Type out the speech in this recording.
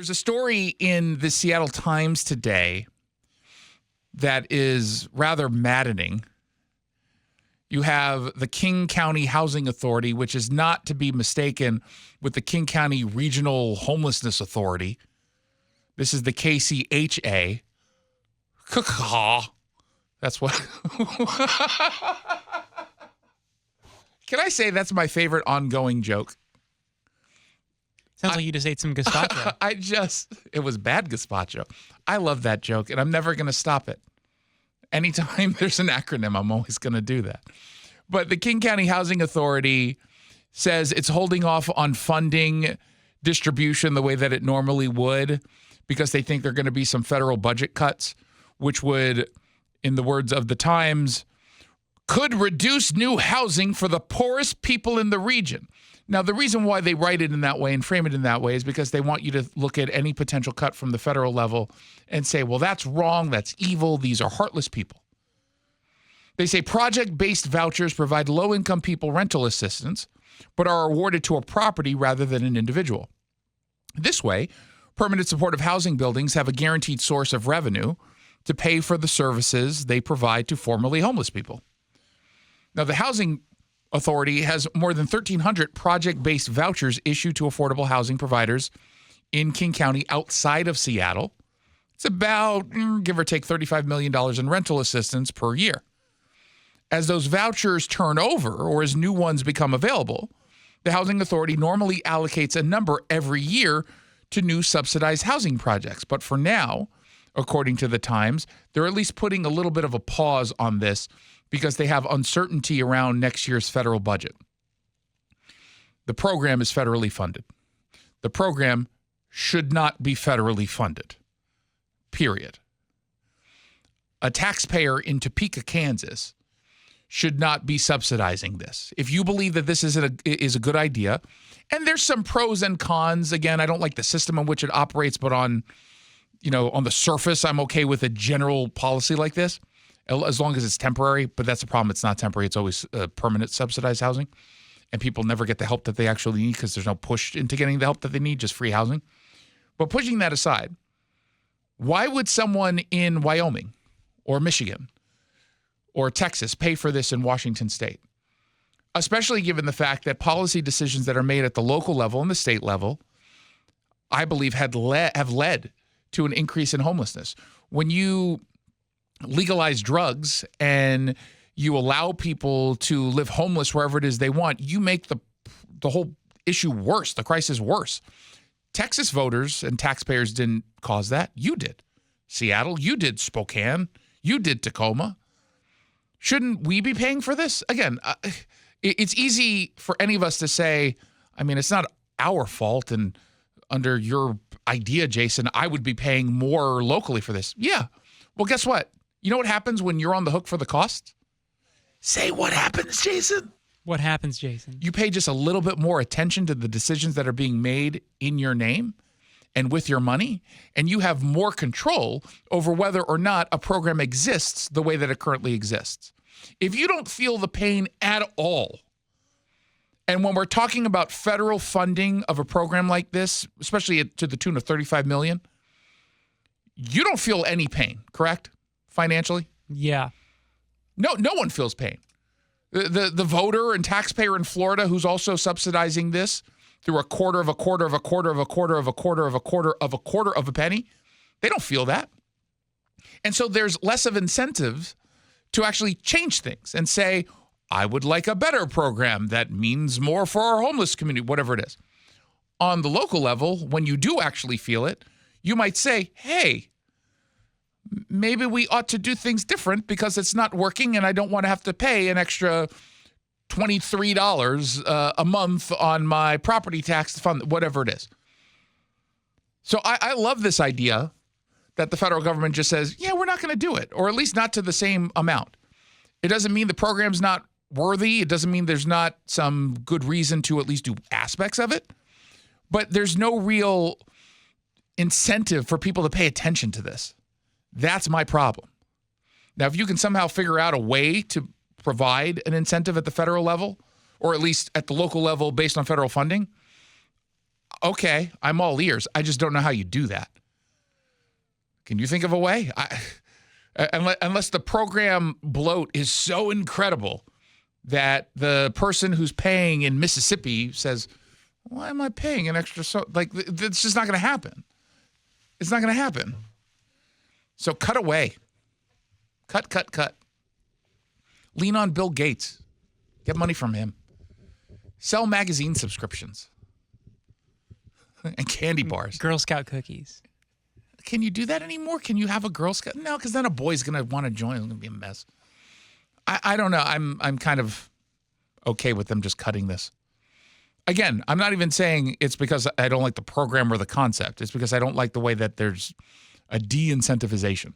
There's a story in the Seattle Times today that is rather maddening. You have the King County Housing Authority, which is not to be mistaken with the King County Regional Homelessness Authority. This is the KCHA. That's what. Can I say that's my favorite ongoing joke? Sounds like you just ate some gazpacho. It was bad gazpacho. I love that joke, and I'm never going to stop it. Anytime there's an acronym, I'm always going to do that. But the King County Housing Authority says it's holding off on funding distribution the way that it normally would because they think there are going to be some federal budget cuts, which would, in the words of the Times, could reduce new housing for the poorest people in the region. Now, the reason why they write it in that way and frame it in that way is because they want you to look at any potential cut from the federal level and say, well, that's wrong, that's evil, these are heartless people. They say project-based vouchers provide low-income people rental assistance, but are awarded to a property rather than an individual. This way, permanent supportive housing buildings have a guaranteed source of revenue to pay for the services they provide to formerly homeless people. Now, the Housing Authority has more than 1,300 project-based vouchers issued to affordable housing providers in King County outside of Seattle. It's about, give or take, $35 million in rental assistance per year. As those vouchers turn over or as new ones become available, the Housing Authority normally allocates a number every year to new subsidized housing projects. But for now, according to the Times, they're at least putting a little bit of a pause on this because they have uncertainty around next year's federal budget. The program is federally funded. The program should not be federally funded, period. A taxpayer in Topeka, Kansas, should not be subsidizing this. If you believe that this is a good idea, and there's some pros and cons, again, I don't like the system in which it operates, but on the surface, I'm okay with a general policy like this, as long as it's temporary. But that's the problem. It's not temporary. It's always permanent subsidized housing. And people never get the help that they actually need because there's no push into getting the help that they need, just free housing. But pushing that aside, why would someone in Wyoming or Michigan or Texas pay for this in Washington State? Especially given the fact that policy decisions that are made at the local level and the state level, I believe, have led to an increase in homelessness. When you legalize drugs and you allow people to live homeless wherever it is they want, you make the whole issue worse, the crisis worse. Texas voters and taxpayers didn't cause that. You did. Seattle, you did. Spokane, you did. Tacoma. Shouldn't we be paying for this? Again, it's easy for any of us to say, I mean, it's not our fault, and under your idea, Jason, I would be paying more locally for this. Yeah. Well, guess what? You know what happens when you're on the hook for the cost? Say what happens, Jason. What happens, Jason? You pay just a little bit more attention to the decisions that are being made in your name and with your money, and you have more control over whether or not a program exists the way that it currently exists. If you don't feel the pain at all, and when we're talking about federal funding of a program like this, especially to the tune of $35 million, you don't feel any pain, correct? Financially? Yeah. No one feels pain. The voter and taxpayer in Florida who's also subsidizing this through a quarter of a quarter of a quarter of a quarter of a quarter of a quarter of a quarter of a penny, they don't feel that. And so there's less of incentive to actually change things and say, I would like a better program that means more for our homeless community, whatever it is. On the local level, when you do actually feel it, you might say, hey, maybe we ought to do things different because it's not working and I don't want to have to pay an extra $23 a month on my property tax fund, whatever it is. So I love this idea that the federal government just says, yeah, we're not going to do it, or at least not to the same amount. It doesn't mean the program's not worthy. It doesn't mean there's not some good reason to at least do aspects of it. But there's no real incentive for people to pay attention to this. That's my problem. Now, if you can somehow figure out a way to provide an incentive at the federal level, or at least at the local level based on federal funding, Okay, I'm all ears. I just don't know how you do that. Can you think of a way? Unless the program bloat is so incredible that the person who's paying in Mississippi says, why am I paying an extra? It's just not going to happen. It's not going to happen. So cut away. Cut. Lean on Bill Gates. Get money from him. Sell magazine subscriptions. And candy bars. Girl Scout cookies. Can you do that anymore? Can you have a Girl Scout? No, because then a boy's going to want to join. It's going to be a mess. I don't know. I'm kind of okay with them just cutting this. Again, I'm not even saying it's because I don't like the program or the concept. It's because I don't like the way that there's a de-incentivization.